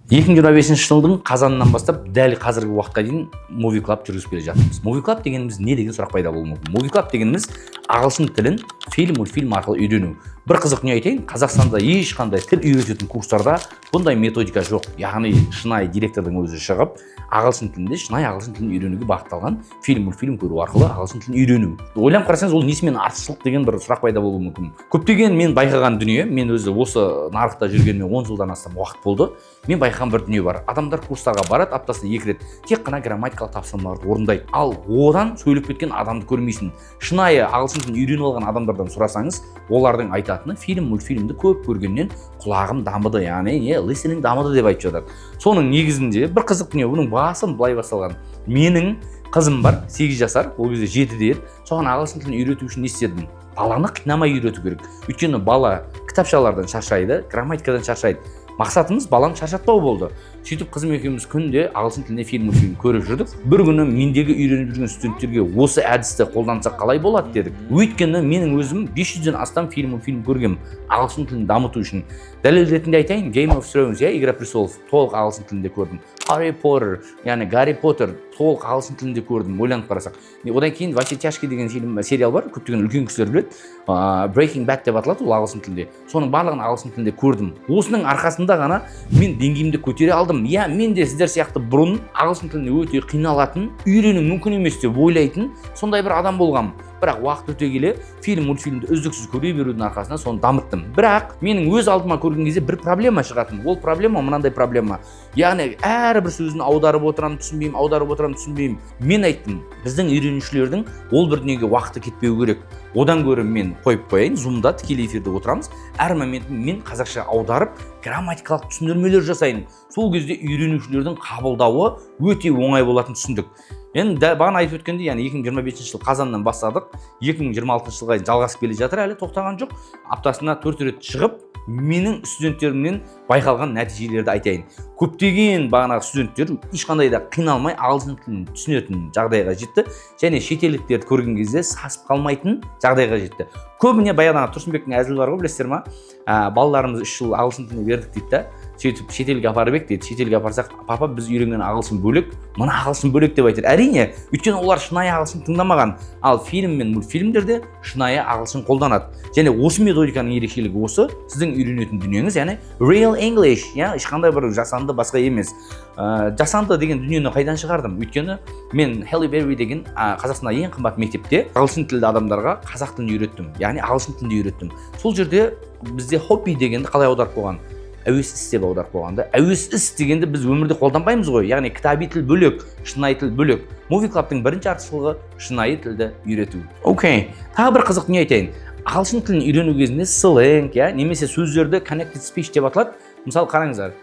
2025 жылдың қазанынан бастап дәл қазіргі уақытқа дейін Movie Club жүргізіп келе жатырмыз. Movie Club дегеніміз не деген сұрақ пайда болуы мүмкін. Movie Club дегеніміз ағылшын тілін мультфильм арқылы үйрену. Бір қызық не айтайын, Қазақстанда ешқандай тіл үйрететін курстарда бұндай методика жоқ. Яғни шынайы директордың өзі шығып, ағылшын тілінде шынайы ағылшын тілін үйренуге бағытталған мультфильм көру арқылы ағылшын тілін үйрену. Ойланып қарасаңыз, ол несімен артықшылық деген бір сұрақ пайда болуы мүмкін. Көптеген мен байқаған дүние, мен өзі осы нарықта жүргеніме 10 жылдан астам уақыт болды. Мен байқаған бір дүние бар. Адамдар курстарға барады, аптасына 2 рет, тек қана грамматикалық тапсырмаларды орындайды. Ал одан сөйлеп кеткен адамды көрмейсің. Шынайы ағылшын тілін үйреніп алған адамдардан сұрасаңыз, олардың айтатыны мультфильмді көп көргеннен құлағым дамыды, яғни listening дамыды деп айтып жатады. Соның негізінде бір қызық дүние, бұның басын былай басталған. Менің қызым бар, 8 жасар, ол кезде 7-де еді. Соған ағылшын тілін үйрету үшін не істедім? Баланы қинамай үйрету керек. Өйткені бала кітапшалардан шаршайды, грамматикадан шаршайды. Мақсатымыз баланы шаршатпау болды. Сөйтіп қызым екеуміз күнде ағылшын тілінде мультфильм көріп жүрдік. Бір күні мендегі үйреніп жүрген студенттерге осы әдісті қолдансақ қалай болады дедік. Өйткені менің өзім 500-ден астам мультфильм көргем ағылшын тілін дамыту үшін. Дәлел ретінде айтайын, Game of Thrones, Игра престолов толық ағылшын тілінде көрдім. Harry Potter, яғни Гарри Поттер толық ағылшын тілінде көрдім, ойланып қарасақ. Одан кейін Во все тяжкие деген сериал бар, көптеген үлкен кісілер біледі. Breaking Bad деп аталады, ол ағылшын тілінде. Соның барлығын ағылшын тілінде көрдім. Осының арқасында ғана мен деңгейімді көтере алдым. Мен де сіздер сияқты бұрын ағылшын тіліне өте қиналатын, үйрену мүмкін емес деп ойлайтын сондай бір адам болғам. Бірақ уақыт өте келе мультфильмді үздіксіз көре берудің арқасында соны дамыттым. Бірақ менің өз алдыма көрген кезде бір проблема шығатын. Ол проблема мынандай проблема. Яғни әрбір сөзін аударып отырамын, түсінбеймін. Мен айттым, біздің үйренушілердің ол бір дүниеге уақыты кетпеу керек. Одан гөрі мен қойып қояйын, Zoom-да тікелей эфирде отырамыз. Әр моментін мен қазақша аударып, грамматикалық түсіндірмелер жасайын. Сол кезде үйренушілердің қабылдауы өте оңай болатын түсіндік. Енді бағана айтып өткенде, яғни 2025 жыл қазаннан бастадық, 2026 жылға жалғасып келе жатыр, әлі тоқтаған жоқ. Аптасына 4 рет шығып, менің студенттерімнен байқалған нәтижелерді айтайын. Көптеген бағанағы студенттер ешқандай да қиналмай ағылшын тілін түсінетін жағдайға жетті, және шетелдіктерді көрген кезде сасып қалмайтын жағдайға жетті. Көбіне баяғыда Тұрсынбектің әзілі бар ғой, білесіздер ма? Балаларымыз 3 жыл ағылшын тіліне бердік дейді да. Сөйтіп шетелге апарып ек дейді. Шетелге апарсақ, папа біз үйренген ағылшын бөлек, мына ағылшын бөлек деп айтады. Әрине, өйткені олар шынайы ағылшын тыңдамаған. Ал фильм мен мультфильмдерде шынайы ағылшын қолданады. Және осы методиканың ерекшелігі осы, сіздің үйренетін дүниеңіз, яғни real English, ешқандай бір жасанды басқа емес. Жасанды деген дүниені қайдан шығардым? Өйткені мен Halle Berry деген Қазақстанда ең қымбат мектепте ағылшын тілді адамдарға қазақ тілін үйреттім, яғни ағылшын тілін үйреттім. Сол жерде бізде хобби дегенді қалай аударып қойған? Әуес іс деп аударып қойғанда. Әуес іс дегенді біз өмірде қолданбаймыз ғой. Яғни кітаби тіл бөлек, шынайы тіл бөлек. Movie Club'тың бірінші артықшылығы шынайы тілді үйрету. Окей. Тағы бір қызық не айтайын. Ағылшын тілін үйрену кезінде сленг, немесе сөздерді connected speech деп аталады. Мысалы қараңыздар.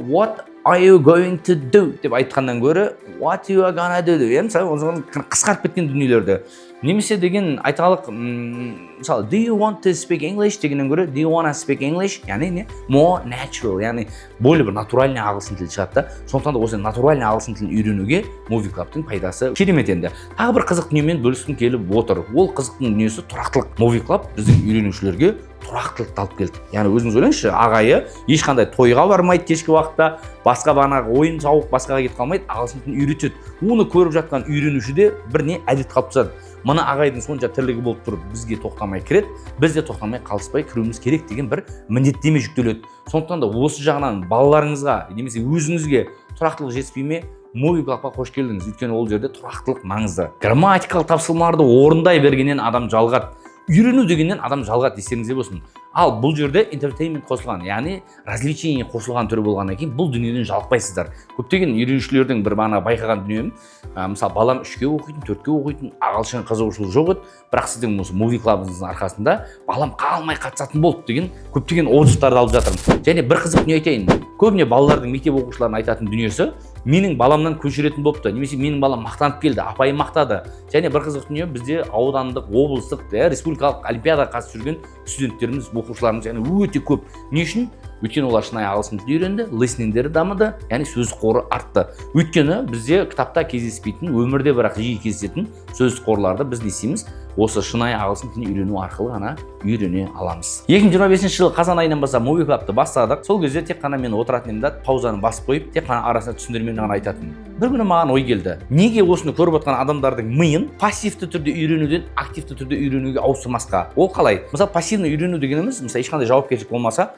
What are you going to do деп айтқаннан гөрі what you are gonna do. Мысалы қысқарып кеткен дүниелерді. Немесе деген айталық, мысалы, do you want to speak English дегеннен гөрі do you want to speak English, яғни more natural, яғни более бір натуральный ағылшын тіл шығады да. Сондықтан да осы натуральный ағылшын тілін үйренуге Movie Club'тың пайдасы керемет енді. Тағы бір қызық дүниемен бөліскім келіп отыр. Ол қызықтың дүниесі тұрақтылық. Movie Club біздің үйренушілерге тұрақтылықты алып келді. Яғни өзіңіз ойлаңызшы, ағайы ешқандай тойға бармайды кешкі уақытта, басқа бағанағы ойын сауық басқаға кетіп қалмайды, ағылшын тілін үйретеді. Оны көріп жатқан үйренушіде бір не әдет қалыптасады. Мына ағайдың сонша тірлігі болып тұрып бізге тоқтамай кіреді, біз де тоқтамай қалыспай кіруіміз керек деген бір міндеттеме жүктеледі. Сондықтан да осы жағынан балаларыңызға немесе өзіңізге тұрақтылық жетіспей ме, Movie Club'қа қош келдіңіз. Өйткені ол жерде тұрақтылық маңызды. Грамматикалық тапсырмаларды орындай бергеннен адам жалығады. Үйрену дегеннен адам жалығады, естеріңізде болсын. Ал бұл жерде entertainment қосылған, яғни развлечение қосылған түрі болғаннан кейін бұл дүниеден жалықпайсыздар. Көптеген үйренушілердің бір бағана байқаған дүнием, мысалы балам 3-ке оқитын, 4-ке оқитын, ағылшын қызығушылығы жоқ еді, бірақ сіздің осы Movie Club'ыңыздың арқасында балам қалмай қатысатын болды деген көптеген отзывтарды алып жатырмын. Және бір қызық дүние айтайын. Көбіне балалардың мектеп оқушыларының айтатын дүниесі, менің баламнан көшіретін болыпты, немесе менің балам мақтанып келді, апайым мақтады. Және бір қызық дүние, бізде аудандық, облыстық, республикалық олимпиадаға қатысып жүрген студенттеріміз, оқушыларымыз өте көп. Не үшін? Өйткені олар шынайы ағылшын тілін үйренді, listeningдері дамыды, яғни сөз қоры артты. Өйткені бізде кітапта кездеспейтін, өмірде бірақ жиі кездесетін сөз қорларды біз не істейміз? осы шынайы ағылшын тілін үйрену арқылы ғана үйрене аламыз. 2025 жылы қазан айынан бастап Movie Club'ты бастадық. Сол кезде тек қана мен отыратын едім да, паузаны басып қойып, тек қана арасында түсіндірмені ғана айтатынмын. Бір күні маған ой келді. Неге осыны көріп отқан адамдардың миын пассивті түрде үйренуден активті түрде үйренуге ауыстырмасқа? Ол қалай? Мысалы, пассивный үйрену дегеніміз, мысалы, ешқандай жауапкершілік болмаса,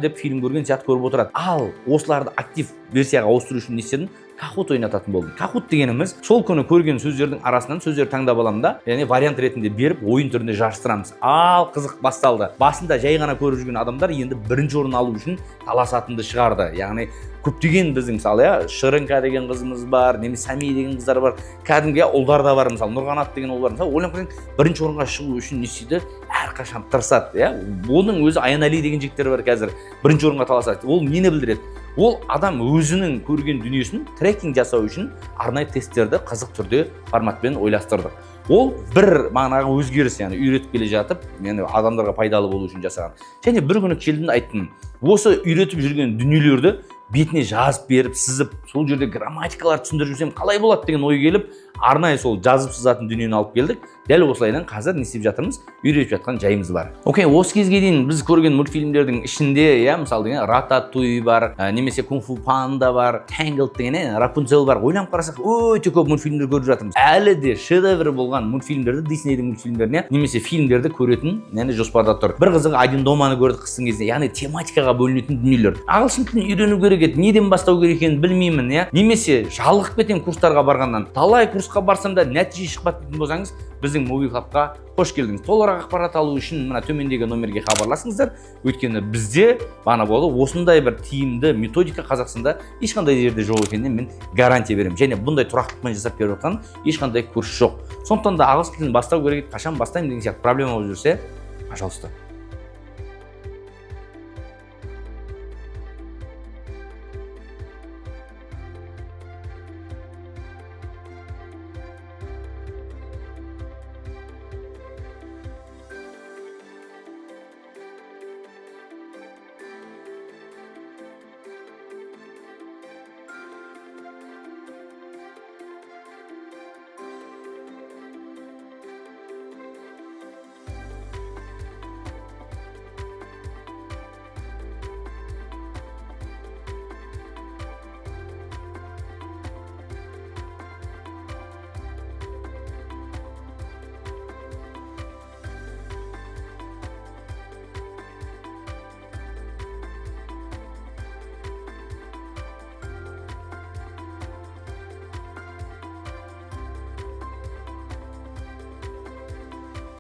деп фильм көрген сияқты көріп отырады. Ал осыларды актив версияға ауыстыру үшін не істедім? Kahoot ойнататын болдым. Kahoot дегеніміз сол күні көрген сөздердің арасынан сөздер таңдап аламын да, яғни вариант ретінде беріп, ойын түрінде жарыстырамыз. Ал қызық басталды. Басында жай ғана көріп жүрген адамдар енді бірінші орын алу үшін таласатынды шығарды. Яғни көптеген біздің мысалы, Шырынка деген қызымыз бар, немесе Сами деген қыздар бар, кәдімгі ұлдар да бар, мысалы Нұрғанат деген ұл бар. Мысалы, ойланып қарасаң, бірінші орынға шығу үшін не істейді? Әрқашан тырысады, иә. Оның өзі Аянали деген жігіттер бар қазір, бірінші орынға таласады. Ол нені білдіреді? Ол адам өзінің көрген дүниесін трекинг жасау үшін арнайы тесттерді қызық түрде форматпен ойластырды. Ол бір мағынаға өзгеріс, яғни үйретіп келе жатып, яғни адамдарға пайдалы болу үшін жасаған. Және бір күні келдім айттым, осы үйретіп жүрген дүниелерді бетіне жазып беріп, сызып, сол жерде грамматикалар түсіндіріп жүрсем қалай болады деген ой келіп, арнайы сол жазып сызатын дүниені алып келдік. Дәл осылайдан қазір не істеп жатырмыз? Үйретіп жатқан жайымыз бар. Окей, осы кезге дейін біз көрген мультфильмдердің ішінде, иә, мысалы деген Рататуй бар, немесе Кунг-фу панда бар, Tangled деген, Рапунцель бар. Ойланып қарасақ, өте көп мультфильмдер көріп жатырмыз. Әлі де шедевр болған мультфильмдерді, Диснейдің мультфильмдеріне, немесе фильмдерді көретін, яғни жоспарда тұр. Бір қызығы Один доманы көрдік қыстың кезінде, яғни тематикаға бөлінетін дүниелер. Ағылшын тілін үйрену керек еді, неден бастау керек екенін білмеймін, иә. Немесе жалығып кетем курстарға барғаннан. Талай курсқа барсам да нәтиже шықпады дейтін болсаңыз, біздің Movie Club'қа қош келдіңіз. Толығырақ ақпарат алу үшін мына төмендегі номерге хабарласыңыздар. Өйткені бізде бана болды осындай бір тиімді методика Қазақстанда ешқандай жерде жоқ екеніне мен гарантия беремін. Және бұндай тұрақтылықпен жасап беріп жатқан ешқандай курс жоқ. Сондықтан да ағылшын тілін бастау керек, қашан бастаймын деген сияқты проблема болып жүрсе, пожалуйста,